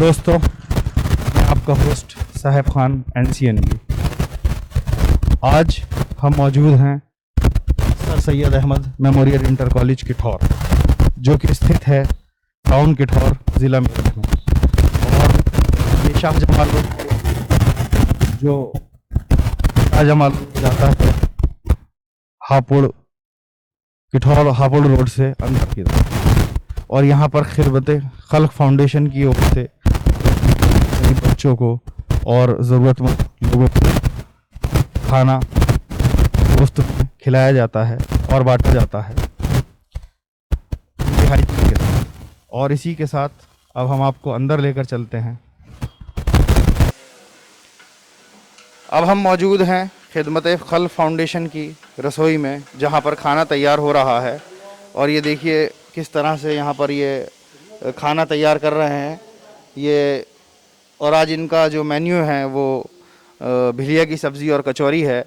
दोस्तों, मैं आपका होस्ट साहिब खान NCNB। आज हम मौजूद हैं sir Syed Ahmad memorial inter college Kithaur, जो कि स्थित है टाउन किठौर, ज़िला मेरठ में। और ये शाहजमाल रोड जाता है हापुड़ किठौर हापुड़ रोड से अंदर की तरफ। और यहाँ पर खिदमत खल्क फाउंडेशन की ओर से गरीब बच्चों को और ज़रूरतमंद लोगों को खाना मुफ्त खिलाया जाता है और बांटा जाता है हाइजीन के साथ। और इसी के साथ अब हम आपको अंदर लेकर चलते हैं। अब हम मौजूद हैं खिदमत खल्क फाउंडेशन की रसोई में, जहाँ पर खाना तैयार हो रहा है। और ये देखिए किस तरह से यहाँ पर ये खाना तैयार कर रहे हैं ये। और आज इनका जो मेन्यू है वो भिलिया की सब्ज़ी और कचौरी है।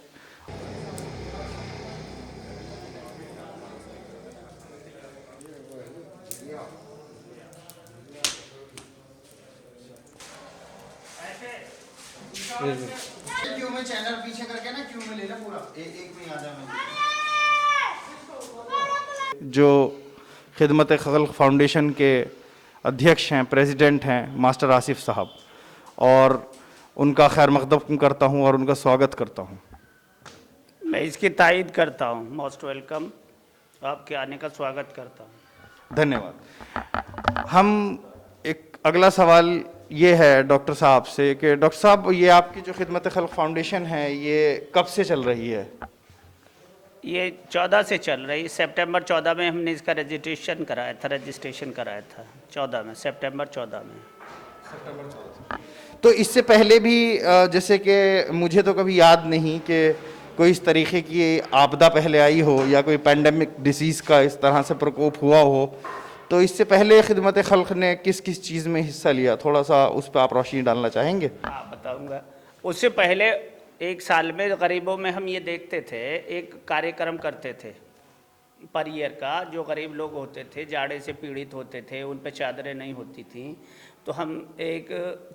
क्यों में चैनल पीछे करके ना क्यों में ले ले पूरा एक में आ जाए। जो खिदमत खल्क फाउंडेशन के अध्यक्ष हैं, प्रेसिडेंट हैं मास्टर आसिफ साहब, और उनका खैर मकदम करता हूं और उनका स्वागत करता हूं। मैं इसकी तायद करता हूं। मोस्ट वेलकम, आपके आने का स्वागत करता हूं। धन्यवाद। हम एक अगला सवाल ये है डॉक्टर साहब से कि डॉक्टर साहब, ये आपकी जो खिदमत खल्क फाउंडेशन है ये कब से चल रही है? ये 14 से चल रही। सितंबर 14 में हमने इसका रजिस्ट्रेशन कराया था 14 में, सितंबर 14 में। तो इससे पहले भी जैसे कि मुझे तो कभी याद नहीं कि कोई इस तरीके की आपदा पहले आई हो या कोई पैंडेमिक डिसीज़ का इस तरह से प्रकोप हुआ हो। तो इससे पहले खिदमत खल्क ने किस किस चीज़ में हिस्सा लिया, थोड़ा सा उस पर आप रोशनी डालना चाहेंगे? हाँ, बताऊंगा। उससे पहले एक साल में गरीबों में हम ये देखते थे, एक कार्यक्रम करते थे पर ईयर का। जो गरीब लोग होते थे, जाड़े से पीड़ित होते थे, उन पे चादरें नहीं होती थी, तो हम एक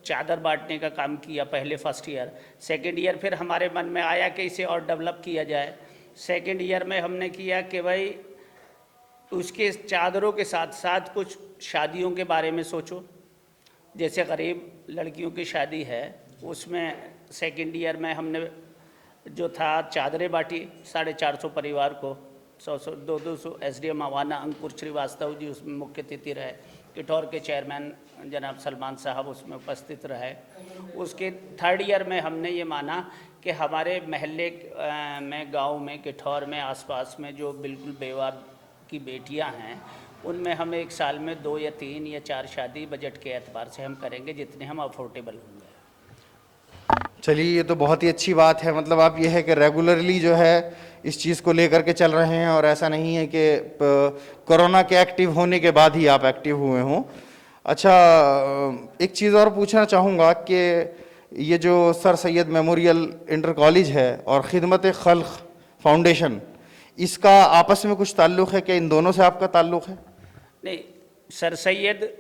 चादर बांटने का काम किया पहले फर्स्ट ईयर। सेकंड ईयर फिर हमारे मन में आया कि इसे और डेवलप किया जाए। सेकंड ईयर में हमने किया कि भाई उसके चादरों के साथ साथ कुछ शादियों के बारे में सोचो। जैसे गरीब लड़कियों की शादी है, उसमें सेकंड ईयर में हमने जो था चादरें बांटी 450 परिवार को, 100 200 SDM आवाना अंकुर श्रीवास्तव जी उसमें मुख्य अतिथि रहे, किठौर के चेयरमैन जनाब सलमान साहब उसमें उपस्थित रहे। उसके थर्ड ईयर में हमने ये माना कि हमारे महल्ले में, गांव में, किठौर में, आसपास में जो बिल्कुल बेवा की बेटियां हैं, उनमें हम एक साल में 2 या 3 या 4 शादी बजट के एतबार से हम करेंगे, जितने हम अफोर्डेबल होंगे। चलिए, ये तो बहुत ही अच्छी बात है। मतलब आप ये है कि रेगुलरली जो है इस चीज़ को लेकर के चल रहे हैं, और ऐसा नहीं है कि कोरोना के एक्टिव होने के बाद ही आप एक्टिव हुए हों। अच्छा, एक चीज़ और पूछना चाहूँगा कि ये जो sir Syed memorial inter college है और खिदमत खल्क फाउंडेशन, इसका आपस में कुछ ताल्लुक़ है? क्या इन दोनों से आपका ताल्लुक़ है? नहीं, सर सैयद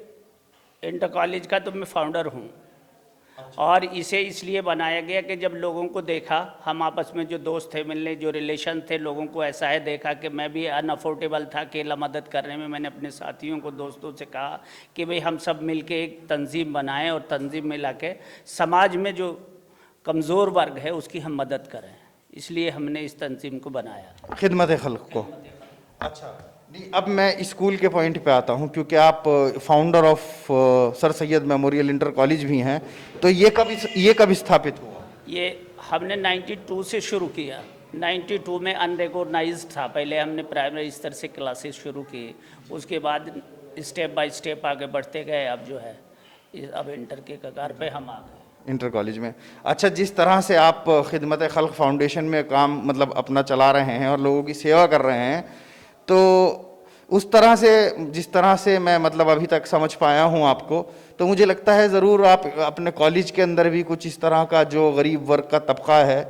इंटर कॉलेज का तो मैं फाउंडर हूँ। और इसे इसलिए बनाया गया कि जब लोगों को देखा, हम आपस में जो दोस्त थे, मिलने जो रिलेशन थे, लोगों को ऐसा है देखा कि मैं भी अनअफोर्डेबल था अकेला मदद करने में। मैंने अपने साथियों को, दोस्तों से कहा कि भाई हम सब मिलके एक तंजीम बनाएं और तंजीम में लाके समाज में जो कमज़ोर वर्ग है उसकी हम मदद करें। इसलिए हमने इस तंजीम को बनाया, खिदमत खल्क को। अच्छा, नहीं, अब मैं स्कूल के पॉइंट पे आता हूँ, क्योंकि आप founder of sir Syed memorial inter college भी हैं। तो ये कब स्थापित हुआ? ये हमने 92 से शुरू किया। 92 में अनरिकॉग्नाइज्ड था। पहले हमने प्राइमरी स्तर से क्लासेस शुरू की, उसके बाद स्टेप बाय स्टेप आगे बढ़ते गए। अब जो है अब इंटर के कगार पे हम आ गए इंटर कॉलेज में। अच्छा, जिस तरह से आप खिदमत खल्क फाउंडेशन में काम मतलब अपना चला रहे हैं और लोगों की सेवा कर रहे हैं, तो उस तरह से, जिस तरह से मैं मतलब अभी तक समझ पाया हूँ आपको, तो मुझे लगता है ज़रूर आप अपने कॉलेज के अंदर भी कुछ इस तरह का जो गरीब वर्ग का तबका है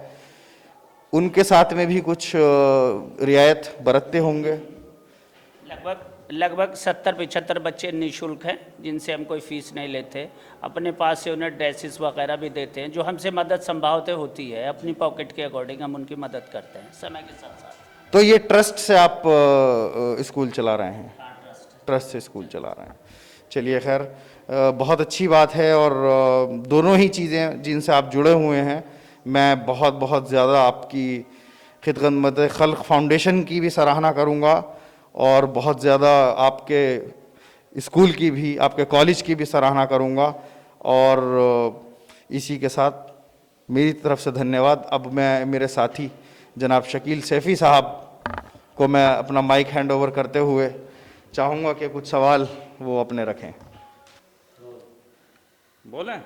उनके साथ में भी कुछ रियायत बरतते होंगे। लगभग लगभग 70-75 बच्चे निःशुल्क हैं, जिनसे हम कोई फीस नहीं लेते। अपने पास से उन्हें ड्रेसेस वगैरह भी देते हैं। जो हमसे मदद संभवतः होती है, अपनी पॉकेट के अकॉर्डिंग हम उनकी मदद करते हैं समय के साथ साथ। तो ये ट्रस्ट से आप स्कूल चला रहे हैं? ट्रस्ट से स्कूल चला रहे हैं। चलिए खैर, बहुत अच्छी बात है। और दोनों ही चीज़ें जिनसे आप जुड़े हुए हैं, मैं बहुत बहुत ज़्यादा आपकी खिदमत खल्क फाउंडेशन की भी सराहना करूँगा, और बहुत ज़्यादा आपके स्कूल की भी, आपके कॉलेज की भी सराहना करूँगा। और इसी के साथ मेरी तरफ से धन्यवाद। अब मैं मेरे साथी जनाब शकील सैफ़ी साहब को मैं अपना माइक हैंड ओवर करते हुए चाहूँगा कि कुछ सवाल वो अपने रखें। बोलें?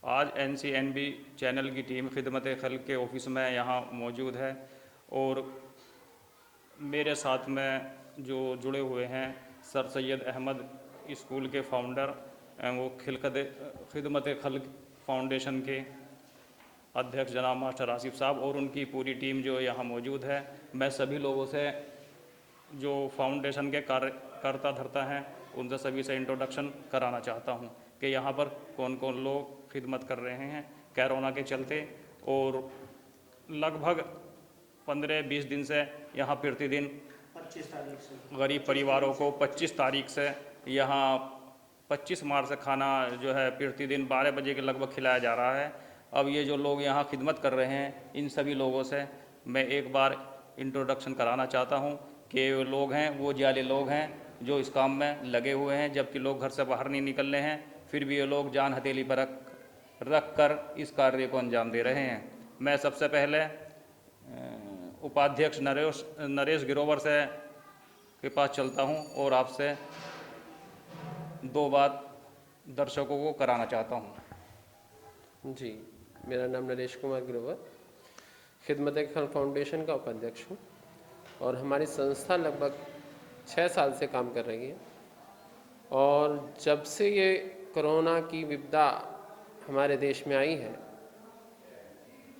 आज NCNB चैनल की टीम खिदमत खल्क के ऑफिस में यहाँ मौजूद है, और मेरे साथ में जो जुड़े हुए हैं सर सैयद अहमद स्कूल के फाउंडर, वो खिदमत खल्क फाउंडेशन के अध्यक्ष जनाब मास्टर आसिफ साहब, और उनकी पूरी टीम जो यहाँ मौजूद है। मैं सभी लोगों से जो फाउंडेशन के कार्यकर्ता धरता हैं, उनसे सभी से इंट्रोडक्शन कराना चाहता हूँ कि यहाँ पर कौन कौन लोग खिदमत कर रहे हैं कोरोना के चलते। और लगभग 15-20 दिन से यहाँ प्रतिदिन 25 तारीख से गरीब परिवारों को 25 तारीख से यहाँ 25 मार्च से खाना जो है प्रतिदिन 12 बजे के लगभग खिलाया जा रहा है। अब ये जो लोग यहाँ खिदमत कर रहे हैं, इन सभी लोगों से मैं एक बार इंट्रोडक्शन कराना चाहता हूँ कि वो लोग हैं, वो जाले लोग हैं जो इस काम में लगे हुए हैं, जबकि लोग घर से बाहर नहीं निकल रहे हैं, फिर भी ये लोग जान हथेली पर रख कर इस कार्य को अंजाम दे रहे हैं। मैं सबसे पहले उपाध्यक्ष नरेश गिरोवर से के पास चलता हूं और आपसे दो बात दर्शकों को कराना चाहता हूं। जी, मेरा नाम नरेश कुमार गिरोवर, खिदमत खल्क फाउंडेशन का उपाध्यक्ष हूँ, और हमारी संस्था लगभग 6 साल से काम कर रही है। और जब से ये कोरोना की विपदा हमारे देश में आई है,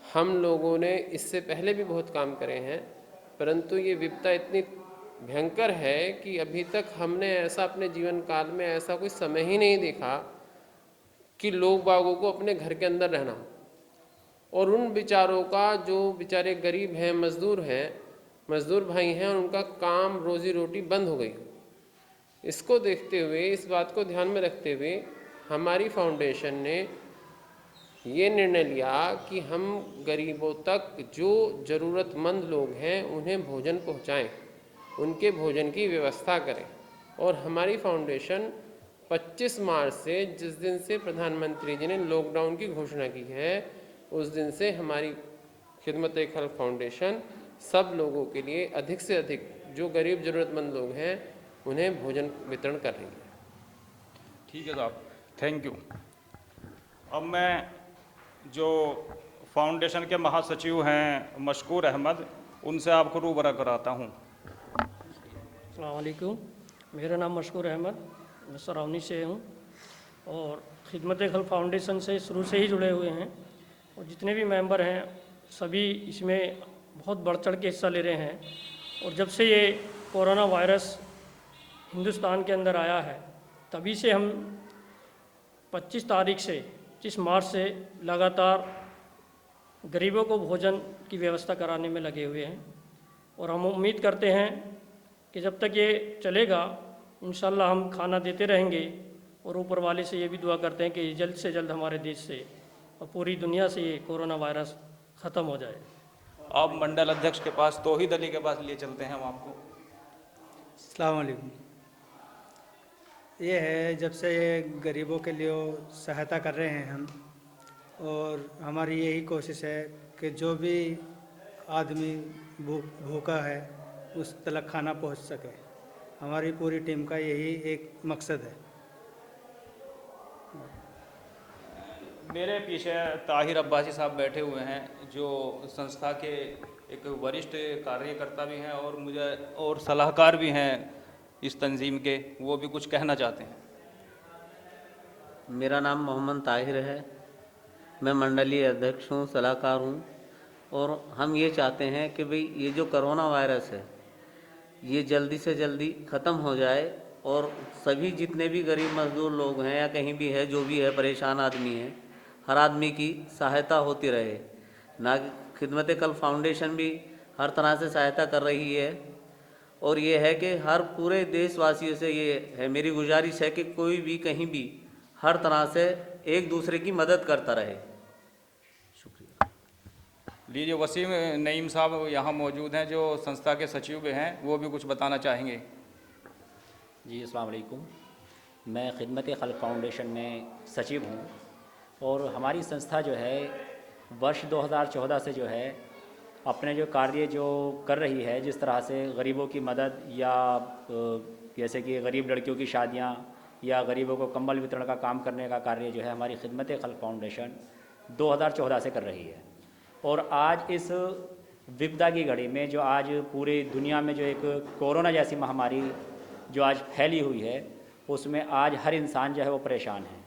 हम लोगों ने इससे पहले भी बहुत काम करे हैं, परंतु ये विपदा इतनी भयंकर है कि अभी तक हमने ऐसा अपने जीवन काल में ऐसा कोई समय ही नहीं देखा कि लोग बागों को अपने घर के अंदर रहना हो। और उन बेचारों का, जो बेचारे गरीब हैं, मजदूर भाई हैं, और उनका काम रोजी रोटी बंद हो गई। इसको देखते हुए, इस बात को ध्यान में रखते हुए हमारी फाउंडेशन ने ये निर्णय लिया कि हम गरीबों तक, जो ज़रूरतमंद लोग हैं, उन्हें भोजन पहुंचाएं, उनके भोजन की व्यवस्था करें। और हमारी फाउंडेशन 25 मार्च से, जिस दिन से प्रधानमंत्री जी ने लॉकडाउन की घोषणा की है, उस दिन से हमारी खिदमत खल्क फाउंडेशन सब लोगों के लिए अधिक से अधिक, जो गरीब ज़रूरतमंद लोग हैं, उन्हें भोजन वितरण कर रही है। ठीक है साहब, थैंक यू। अब मैं जो फाउंडेशन के महासचिव हैं मशकूर अहमद, उनसे आपको रूबरा कराता हूँ। अस्सलाम वालेकुम, मेरा नाम मशकूर अहमद, मैं सरौनी से हूँ, और खिदमत खल्क फाउंडेशन से शुरू से ही जुड़े हुए हैं। और जितने भी मेंबर हैं सभी इसमें बहुत बढ़ चढ़ के हिस्सा ले रहे हैं। और जब से ये कोरोना वायरस हिंदुस्तान के अंदर आया है, तभी से हम 25 तारीख से 25 मार्च से लगातार गरीबों को भोजन की व्यवस्था कराने में लगे हुए हैं। और हम उम्मीद करते हैं कि जब तक ये चलेगा, इंशाल्लाह हम खाना देते रहेंगे। और ऊपर वाले से ये भी दुआ करते हैं कि जल्द से जल्द हमारे देश से और पूरी दुनिया से ये कोरोना वायरस ख़त्म हो जाए। अब मंडल अध्यक्ष के पास, तौहीद अली के पास लिए चलते हैं हम आपको। अस्सलाम वालेकुम। ये है, जब से ये गरीबों के लिए सहायता कर रहे हैं हम, और हमारी यही कोशिश है कि जो भी आदमी भूखा है उस तक खाना पहुंच सके। हमारी पूरी टीम का यही एक मकसद है। मेरे पीछे ताहिर अब्बासी साहब बैठे हुए हैं, जो संस्था के एक वरिष्ठ कार्यकर्ता भी हैं और सलाहकार भी हैं इस तंजीम के। वो भी कुछ कहना चाहते हैं। मेरा नाम मोहम्मद ताहिर है, मैं मंडलीय अध्यक्ष हूँ, सलाहकार हूँ। और हम ये चाहते हैं कि भाई ये जो कोरोना वायरस है, ये जल्दी से जल्दी ख़त्म हो जाए और सभी जितने भी गरीब मजदूर लोग हैं या कहीं भी है जो भी है परेशान आदमी है, हर आदमी की सहायता होती रहे। ना खिदमत कल्ब फाउंडेशन भी हर तरह से सहायता कर रही है और ये है कि हर पूरे देशवासियों से ये है मेरी गुजारिश है कि कोई भी कहीं भी हर तरह से एक दूसरे की मदद करता रहे। शुक्रिया। लीजिए, वसीम नईम साहब यहाँ मौजूद हैं जो संस्था के सचिव भी हैं, वो भी कुछ बताना चाहेंगे। जी अस्सलाम वालेकुम। मैं खिदमत खल्क़ फाउंडेशन में सचिव हूँ और हमारी संस्था जो है वर्ष 2014 से जो है अपने जो कार्य जो कर रही है, जिस तरह से गरीबों की मदद या जैसे कि गरीब लड़कियों की शादियाँ या गरीबों को कंबल वितरण का काम करने का कार्य जो है हमारी खिदमत खल्क़ फाउंडेशन 2014 से कर रही है। और आज इस विपदा की घड़ी में जो आज पूरी दुनिया में जो एक कोरोना जैसी महामारी जो आज फैली हुई है, उसमें आज हर इंसान जो है वो परेशान है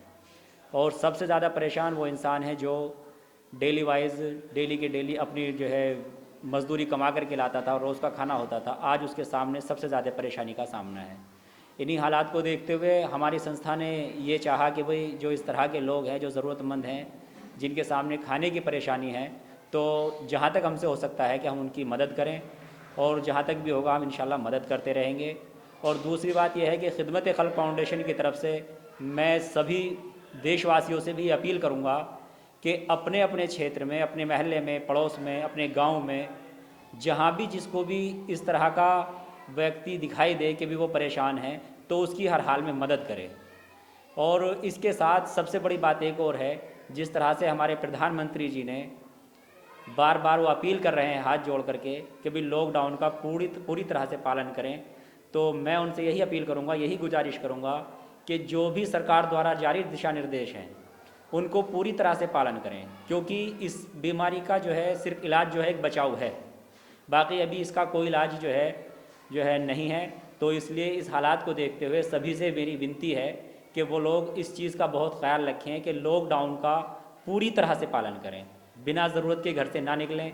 और सबसे ज़्यादा परेशान वो इंसान है जो डेली वाइज डेली के डेली अपनी जो है मजदूरी कमा करके लाता था और रोज़ का खाना होता था। आज उसके सामने सबसे ज़्यादा परेशानी का सामना है। इन्हीं हालात को देखते हुए हमारी संस्था ने ये चाहा कि भाई जो इस तरह के लोग हैं जो ज़रूरतमंद हैं, जिनके सामने खाने की परेशानी है, तो जहाँ तक हमसे हो सकता है कि हम उनकी मदद करें और जहाँ तक भी होगा हम इंशाल्लाह मदद करते रहेंगे। और दूसरी बात यह है कि खिदमत खल्क़ फाउंडेशन की तरफ से मैं सभी देशवासियों से भी अपील करूँगा कि अपने अपने क्षेत्र में, अपने महल्ले में, पड़ोस में, अपने गांव में जहां भी जिसको भी इस तरह का व्यक्ति दिखाई दे कि भी वो परेशान है, तो उसकी हर हाल में मदद करें। और इसके साथ सबसे बड़ी बात एक और है, जिस तरह से हमारे प्रधानमंत्री जी ने बार बार वो अपील कर रहे हैं हाथ जोड़ करके कि भी लॉकडाउन का पूरी तरह से पालन करें, तो मैं उनसे यही अपील करूँगा, यही गुजारिश करूँगा कि जो भी सरकार द्वारा जारी दिशा निर्देश हैं उनको पूरी तरह से पालन करें, क्योंकि इस बीमारी का जो है सिर्फ इलाज जो है एक बचाव है, बाकी अभी इसका कोई इलाज जो है नहीं है। तो इसलिए इस हालात को देखते हुए सभी से मेरी विनती है कि वो लोग इस चीज़ का बहुत ख्याल रखें कि लॉकडाउन का पूरी तरह से पालन करें, बिना ज़रूरत के घर से ना निकलें,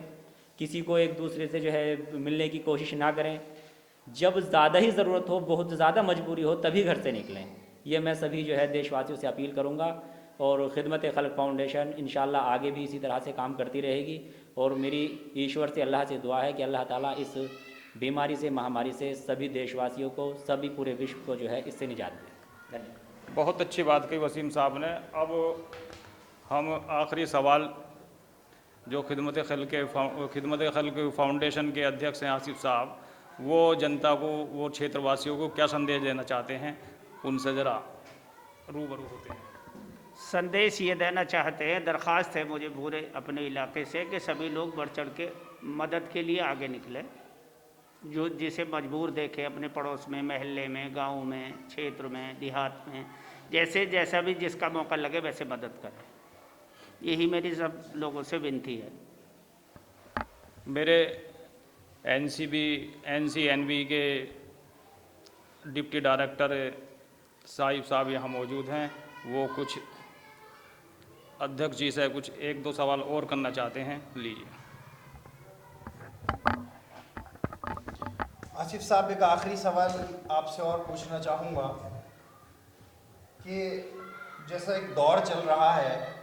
किसी को एक दूसरे से जो है मिलने की कोशिश ना करें, जब ज़्यादा ही ज़रूरत हो, बहुत ज़्यादा मजबूरी हो, तभी घर से निकलें। ये मैं सभी जो है देशवासियों से अपील करूँगा और खिदमत खल्क़ फाउंडेशन इंशाल्लाह आगे भी इसी तरह से काम करती रहेगी। और मेरी ईश्वर से अल्लाह से दुआ है कि अल्लाह ताला इस बीमारी से, महामारी से सभी देशवासियों को, सभी पूरे विश्व को जो है इससे निजात दें। धन्यवाद। बहुत अच्छी बात कही वसीम साहब ने। अब हम आखिरी सवाल जो खिदमत खल्क़ फाउंडेशन के अध्यक्ष हैं आसिफ साहब, वो जनता को, वो क्षेत्रवासियों को क्या संदेश देना चाहते हैं, उनसे ज़रा रूबरू होते हैं। संदेश ये देना चाहते हैं, दरख्वास्त है मुझे पूरे अपने इलाके से कि सभी लोग बढ़ चढ़ के मदद के लिए आगे निकले। जो जिसे मजबूर देखे अपने पड़ोस में, महल्ले में, गांव में, क्षेत्र में, देहात में, जैसा भी जिसका मौका लगे वैसे मदद करें। यही मेरी सब लोगों से विनती है। मेरे NCNB के डिप्टी डायरेक्टर साहिब साहब यहाँ मौजूद हैं, वो कुछ अध्यक्ष जी से कुछ 1-2 सवाल और करना चाहते हैं। लीजिए। आसिफ साहब, एक आखिरी सवाल आपसे और पूछना चाहूँगा कि जैसा एक दौर चल रहा है,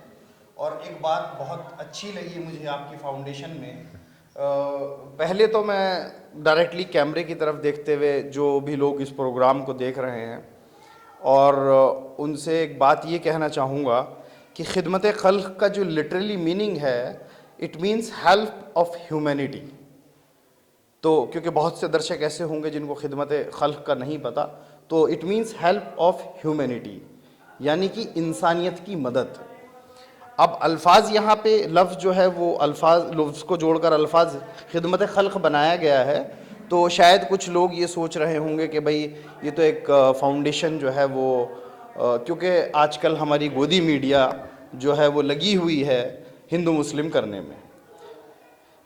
और एक बात बहुत अच्छी लगी मुझे आपकी फाउंडेशन में, पहले तो मैं डायरेक्टली कैमरे की तरफ देखते हुए जो भी लोग इस प्रोग्राम को देख रहे हैं, और उनसे एक बात ये कहना चाहूँगा कि खिदमत खल्क़ का जो लिटरली मीनिंग है, it means help of humanity. तो क्योंकि बहुत से दर्शक ऐसे होंगे जिनको खिदमत खल्क़ का नहीं पता, तो it means help of humanity, यानी कि इंसानियत की मदद। अब अल्फाज यहाँ पे लफ्ज़ जो है वो अल्फाज लफ्ज़ को जोड़कर अल्फाज खिदमत खल्क़ बनाया गया है, तो शायद कुछ लोग ये सोच रहे होंगे कि भाई ये तो एक फाउंडेशन जो है वो, क्योंकि आजकल हमारी गोदी मीडिया जो है वो लगी हुई है हिंदू मुस्लिम करने में,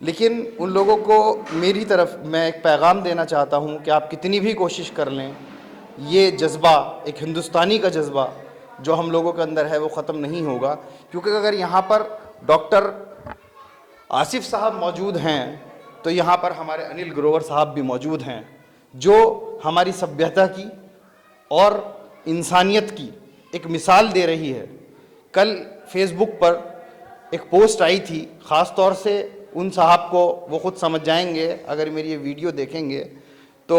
लेकिन उन लोगों को मेरी तरफ मैं एक पैगाम देना चाहता हूँ कि आप कितनी भी कोशिश कर लें, ये जज्बा, एक हिंदुस्तानी का जज्बा जो हम लोगों के अंदर है, वो ख़त्म नहीं होगा। क्योंकि अगर यहाँ पर डॉक्टर आसिफ साहब मौजूद हैं, तो यहाँ पर हमारे अनिल ग्रोवर साहब भी मौजूद हैं, जो हमारी सभ्यता की और इंसानियत की एक मिसाल दे रही है। कल फेसबुक पर एक पोस्ट आई थी, ख़ास तौर से उन साहब को, वो खुद समझ जाएंगे अगर मेरी ये वीडियो देखेंगे, तो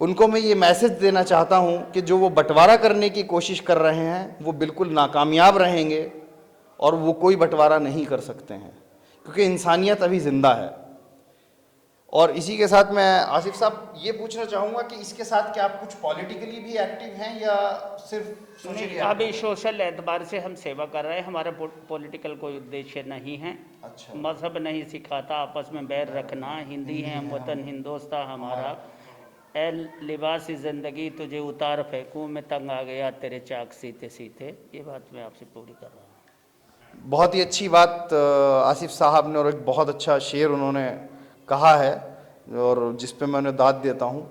उनको मैं ये मैसेज देना चाहता हूँ कि जो वो बंटवारा करने की कोशिश कर रहे हैं वो बिल्कुल नाकामयाब रहेंगे और वो कोई बंटवारा नहीं कर सकते हैं, क्योंकि इंसानियत अभी ज़िंदा है। और इसी के साथ मैं आसिफ साहब ये पूछना चाहूँगा कि इसके साथ क्या आप कुछ पॉलिटिकली भी एक्टिव हैं या सिर्फ सोशली? अभी सोशल एतबार से हम सेवा कर रहे हैं, हमारा पॉलिटिकल कोई उद्देश्य नहीं है। अच्छा। मजहब नहीं सिखाता आपस में बैर रखना, हिंदी है हम वतन हिंदोस्तां हमारा, ए लिबास ज़िंदगी तुझे उतार फेंकूं मैं तंग आ गया तेरे चाक सीते सीते, ये बात मैं आपसे पूरी कर रहा हूँ। बहुत ही अच्छी बात आसिफ साहब ने, और एक बहुत अच्छा शेर उन्होंने कहा है और जिस पे मैं उन्हें दाद देता हूँ।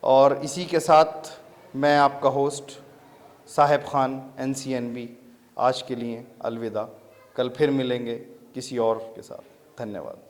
और इसी के साथ मैं आपका होस्ट साहिब खान NCNB आज के लिए अलविदा। कल फिर मिलेंगे किसी और के साथ। धन्यवाद।